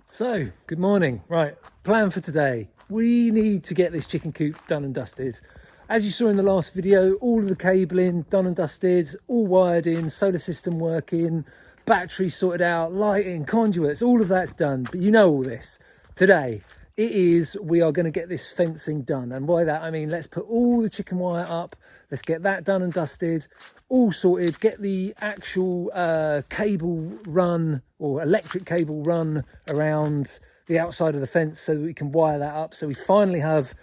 So, good morning. Right, plan for today. We need to get this chicken coop done and dusted. As you saw in the last video, all of the cabling done and dusted, all wired in, solar system working, battery sorted out, lighting, conduits, all of that's done. But you know all this. Today, we are going to get this fencing done. And by that, I mean, let's put all the chicken wire up. Let's get that done and dusted, all sorted, get the actual cable run or electric cable run around the outside of the fence so that we can wire that up. So we finally have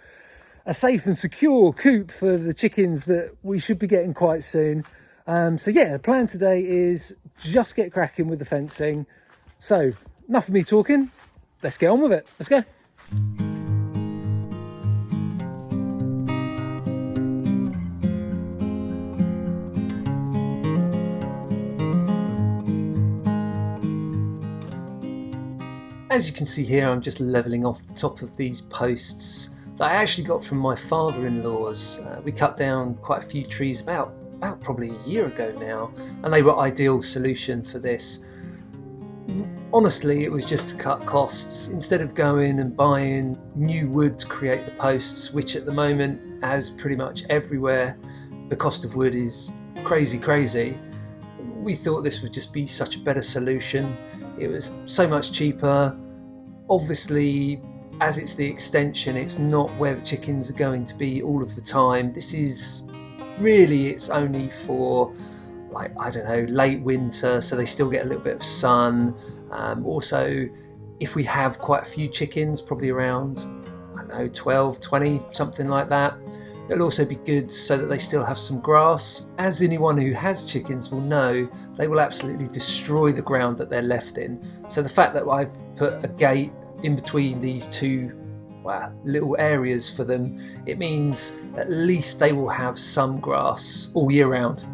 a safe and secure coop for the chickens that we should be getting quite soon. So yeah, the plan today is just get cracking with the fencing. So enough of me talking, let's get on with it. Let's go. As you can see here, I'm just levelling off the top of these posts that I actually got from my father-in-law's. We cut down quite a few trees about probably a year ago now, and they were ideal solution for this. Honestly, it was just to cut costs. Instead of going and buying new wood to create the posts, which at the moment, as pretty much everywhere, the cost of wood is crazy. We thought this would just be such a better solution. It was so much cheaper. Obviously, as it's the extension, it's not where the chickens are going to be all of the time. This is really, it's only for, like, I don't know, late winter, so they still get a little bit of sun. Also, if we have quite a few chickens, probably around, I don't know, 12, 20, something like that, it'll also be good so that they still have some grass. As anyone who has chickens will know, they will absolutely destroy the ground that they're left in. So the fact that I've put a gate in between these two little areas for them, it means at least they will have some grass all year round.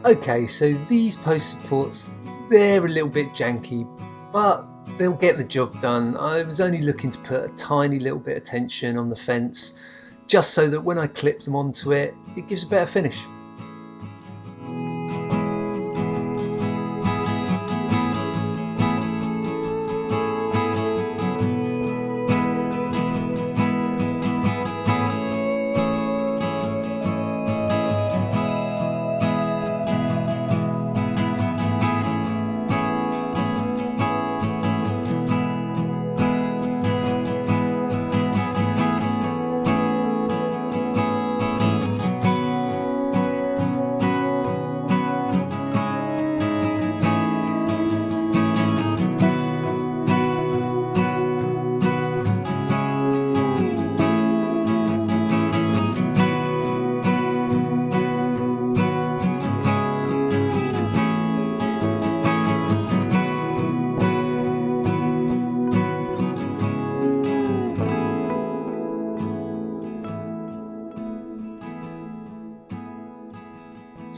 Okay, so these post supports, they're a little bit janky, but they'll get the job done. I was only looking to put a tiny little bit of tension on the fence, just so that when I clip them onto it, it gives a better finish.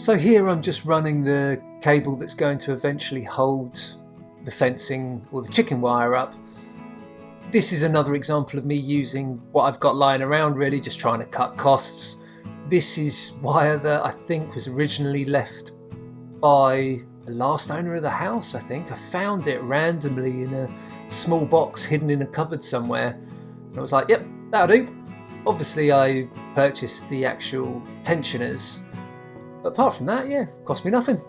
So here I'm just running the cable that's going to eventually hold the fencing or the chicken wire up. This is another example of me using what I've got lying around, really just trying to cut costs. This is wire that I think was originally left by the last owner of the house, I think. I found it randomly in a small box hidden in a cupboard somewhere. And I was like, yep, that'll do. Obviously I purchased the actual tensioners, but apart from that, yeah, cost me nothing.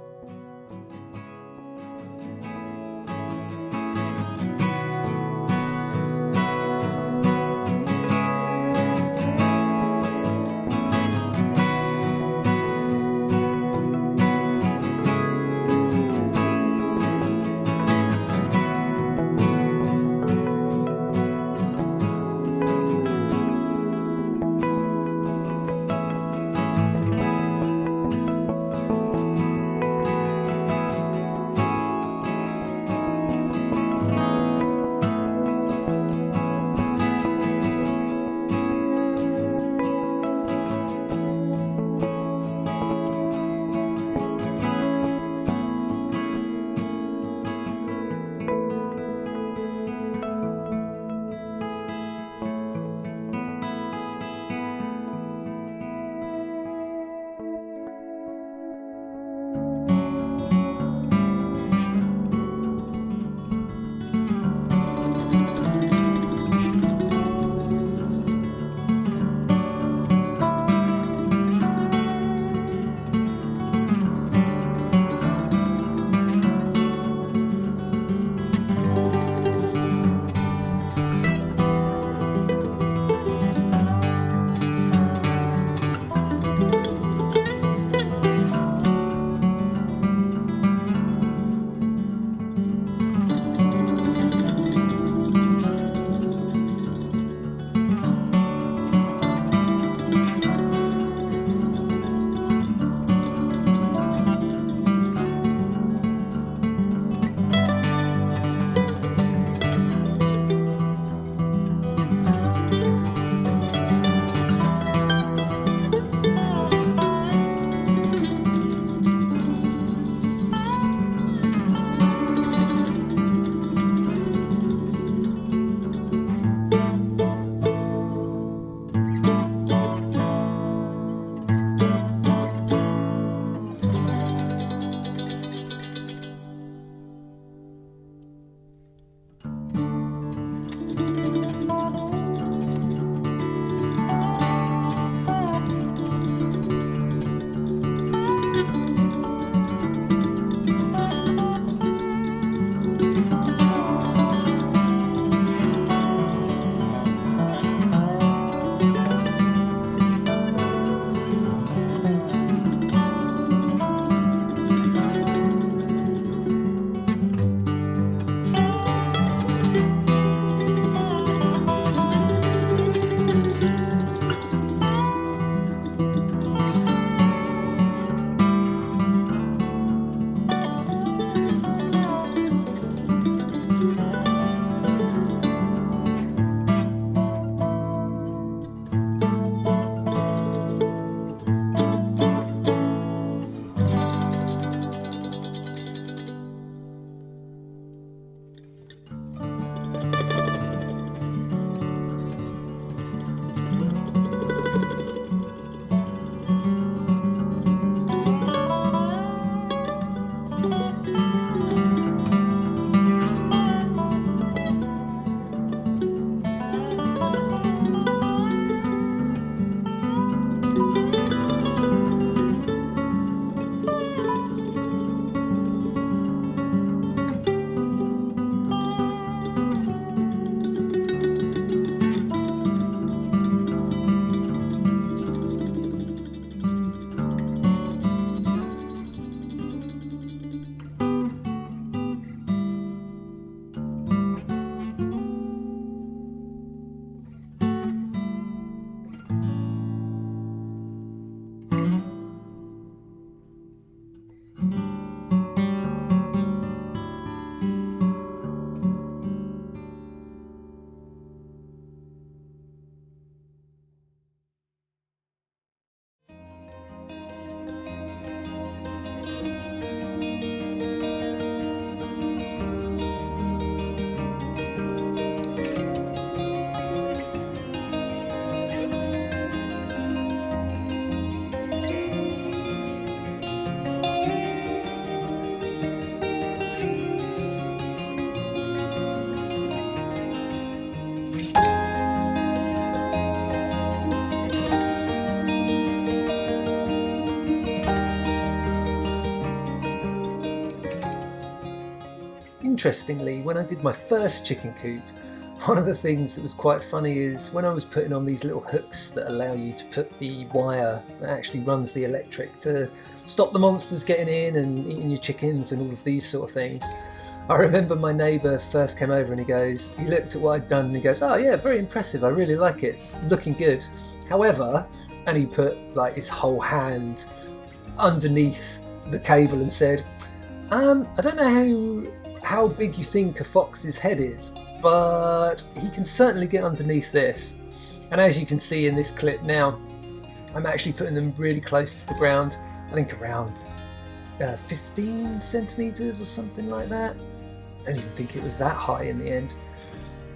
interestingly, when I did my first chicken coop, one of the things that was quite funny is when I was putting on these little hooks that allow you to put the wire that actually runs the electric to stop the monsters getting in and eating your chickens and all of these sort of things. I remember my neighbour first came over and he looked at what I'd done and he goes, "Oh yeah, very impressive, I really like it, it's looking good. However," and he put like his whole hand underneath the cable and said, I don't know how big you think a fox's head is, but he can certainly get underneath this." And as you can see in this clip now, I'm actually putting them really close to the ground, I think around 15 centimetres or something like that. I don't even think it was that high in the end.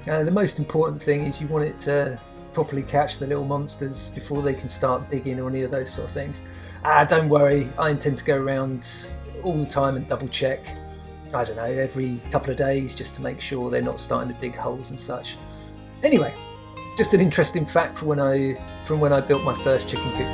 The most important thing is you want it to properly catch the little monsters before they can start digging or any of those sort of things. Don't worry, I intend to go around all the time and double check, I don't know, every couple of days, just to make sure they're not starting to dig holes and such. Anyway, just an interesting fact from when I built my first chicken coop.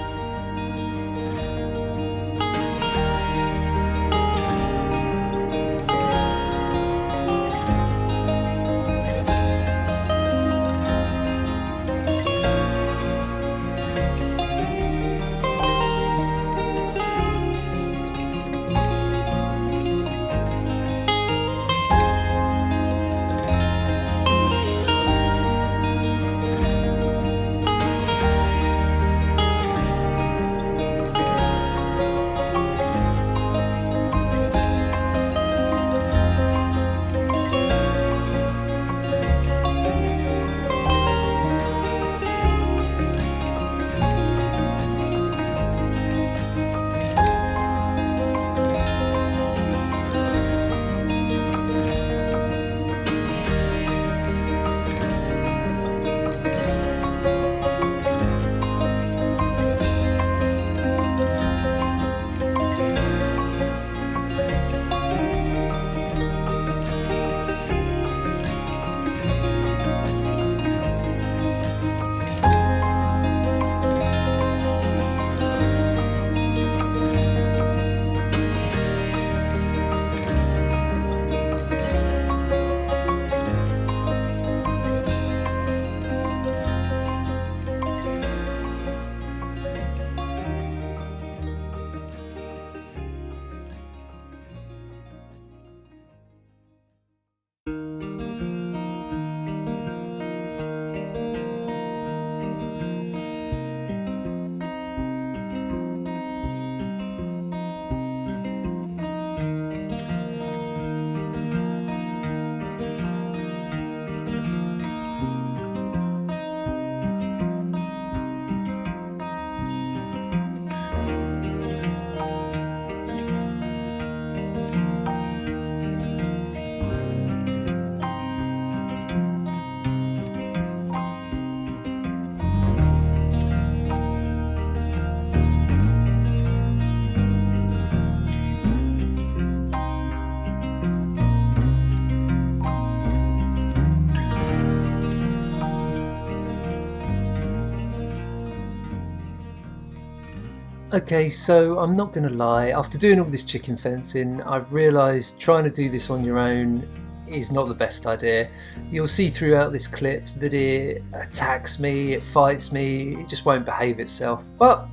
Okay, so I'm not going to lie, after doing all this chicken fencing, I've realised trying to do this on your own is not the best idea. You'll see throughout this clip that it attacks me, it fights me, it just won't behave itself. But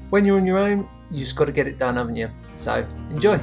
when you're on your own, you just got to get it done, haven't you? So, enjoy!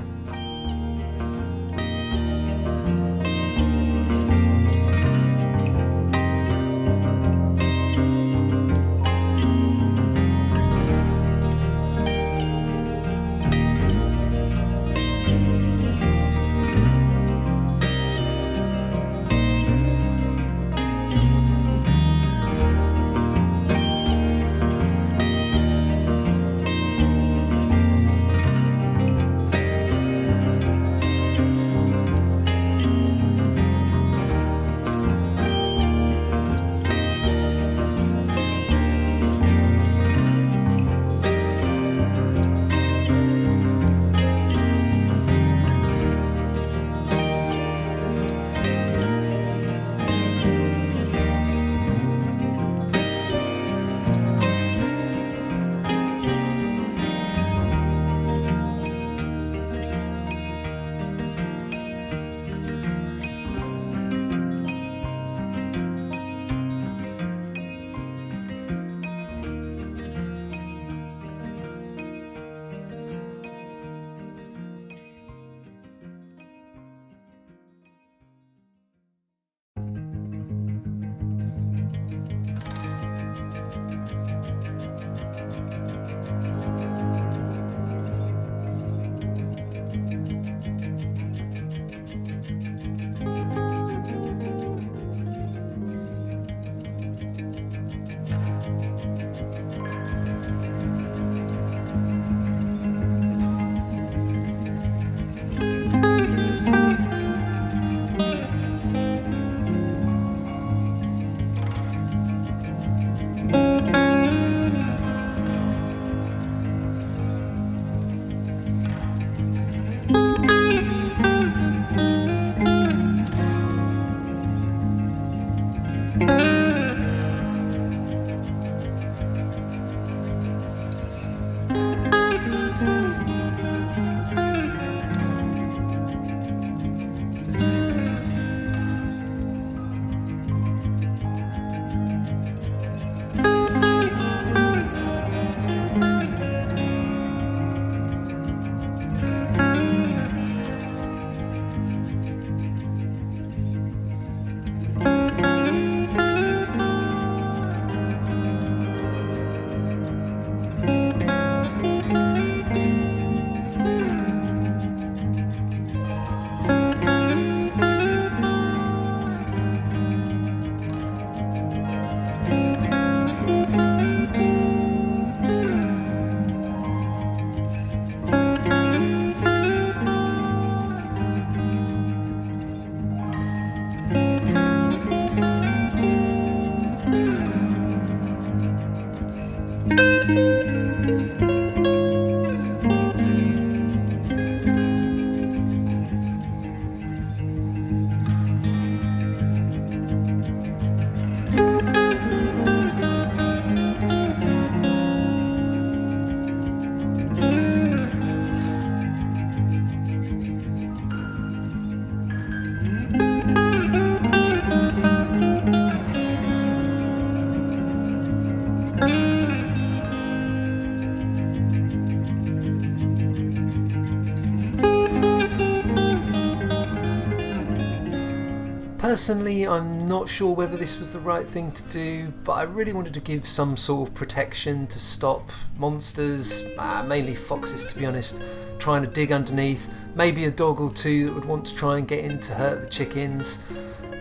Personally, I'm not sure whether this was the right thing to do, but I really wanted to give some sort of protection to stop monsters, mainly foxes to be honest, trying to dig underneath, maybe a dog or two that would want to try and get in to hurt the chickens.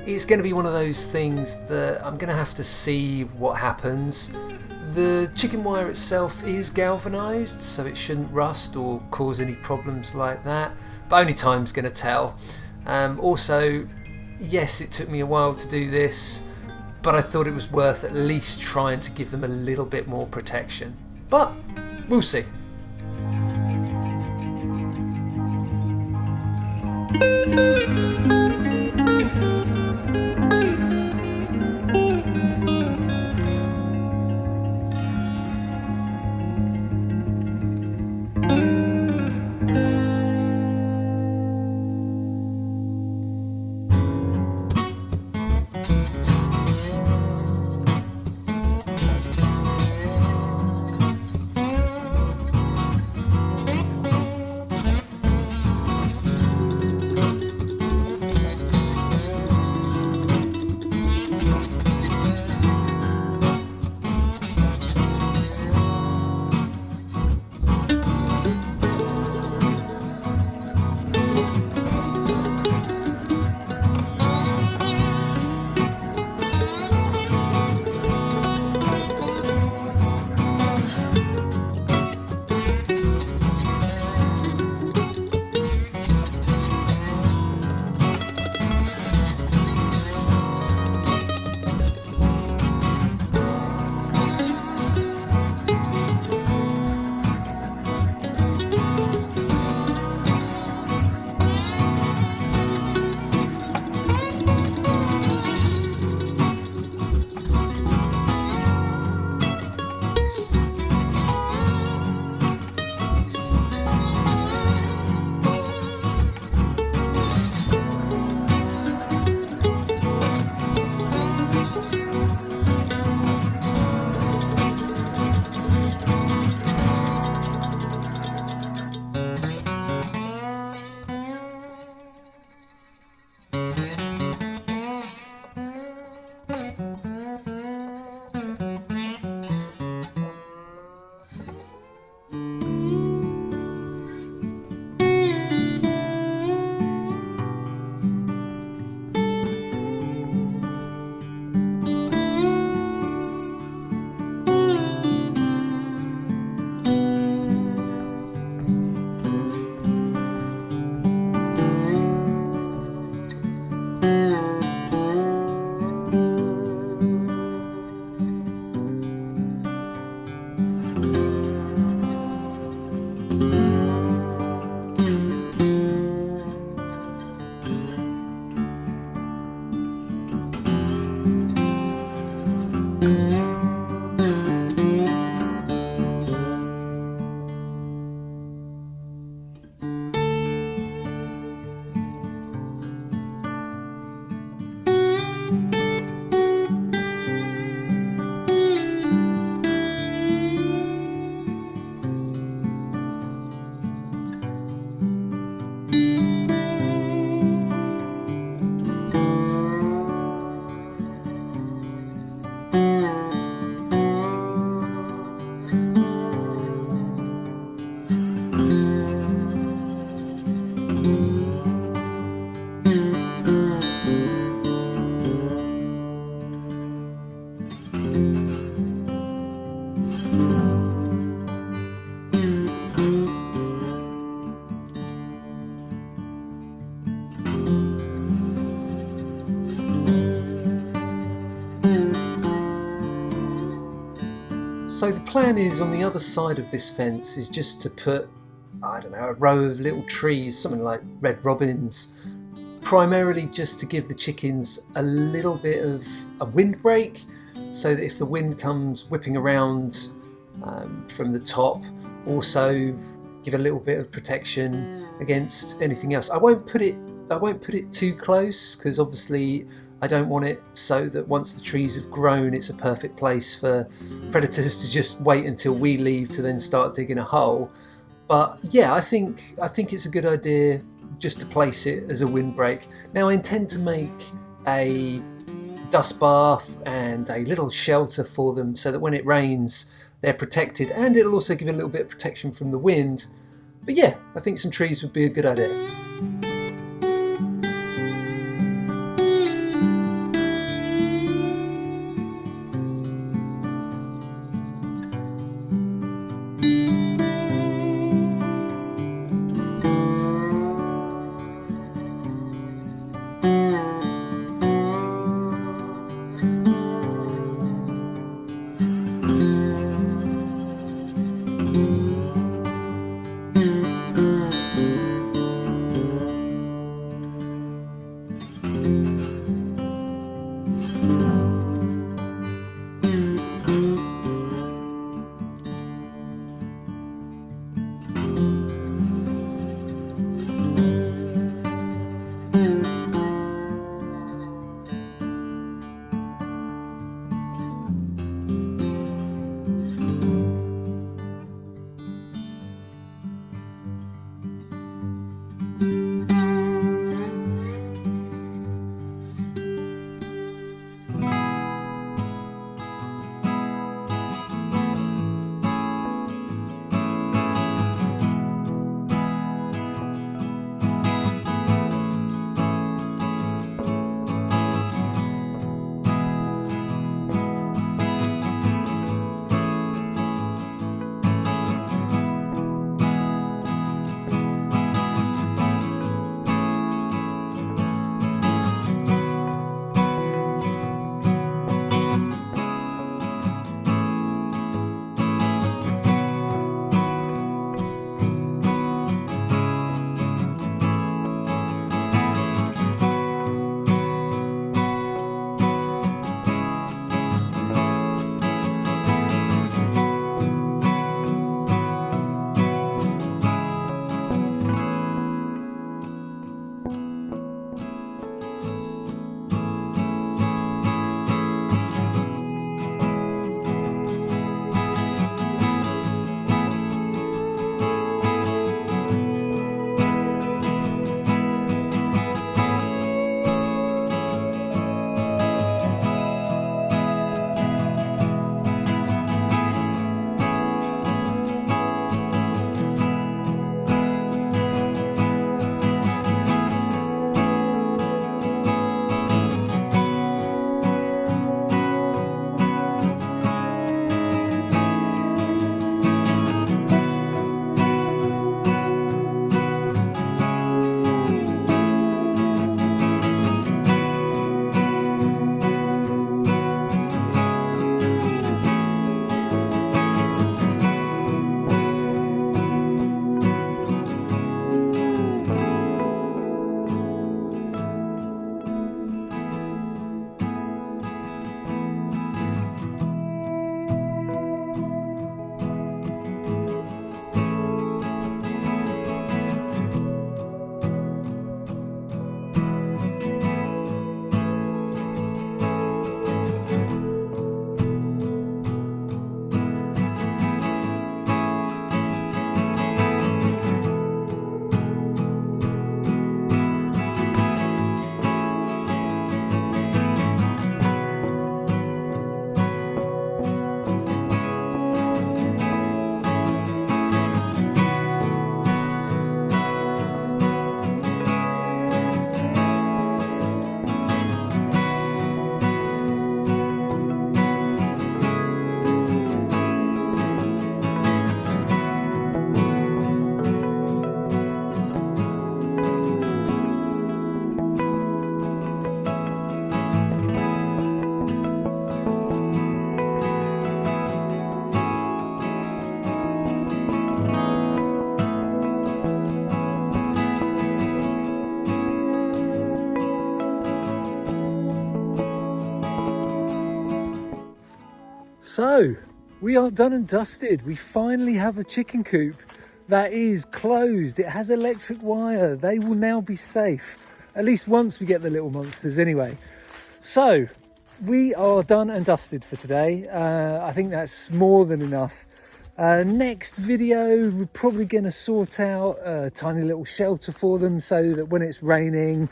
It's going to be one of those things that I'm going to have to see what happens. The chicken wire itself is galvanised, so it shouldn't rust or cause any problems like that, but only time's going to tell. Also, yes, it took me a while to do this, but I thought it was worth at least trying to give them a little bit more protection. But we'll see. So the plan is, on the other side of this fence is just to put, I don't know, a row of little trees, something like red robins, primarily just to give the chickens a little bit of a windbreak, so that if the wind comes whipping around from the top, also give a little bit of protection against anything else. I won't put it too close, because obviously I don't want it so that once the trees have grown, it's a perfect place for predators to just wait until we leave to then start digging a hole. But yeah, I think it's a good idea just to place it as a windbreak. Now I intend to make a dust bath and a little shelter for them so that when it rains they're protected, and it'll also give a little bit of protection from the wind. But yeah, I think some trees would be a good idea. So we are done and dusted. We finally have a chicken coop that is closed. It has electric wire. They will now be safe, at least once we get the little monsters anyway. So we are done and dusted for today. I think that's more than enough. Next video, we're probably going to sort out a tiny little shelter for them so that when it's raining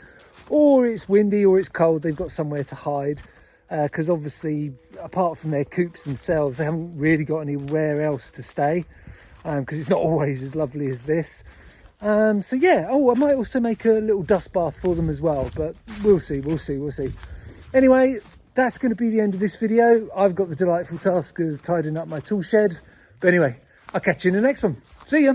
or it's windy or it's cold, they've got somewhere to hide. Because obviously, apart from their coops themselves, they haven't really got anywhere else to stay, because it's not always as lovely as this. So yeah, oh, I might also make a little dust bath for them as well, but we'll see. Anyway, that's going to be the end of this video. I've got the delightful task of tidying up my tool shed. But anyway, I'll catch you in the next one. See ya.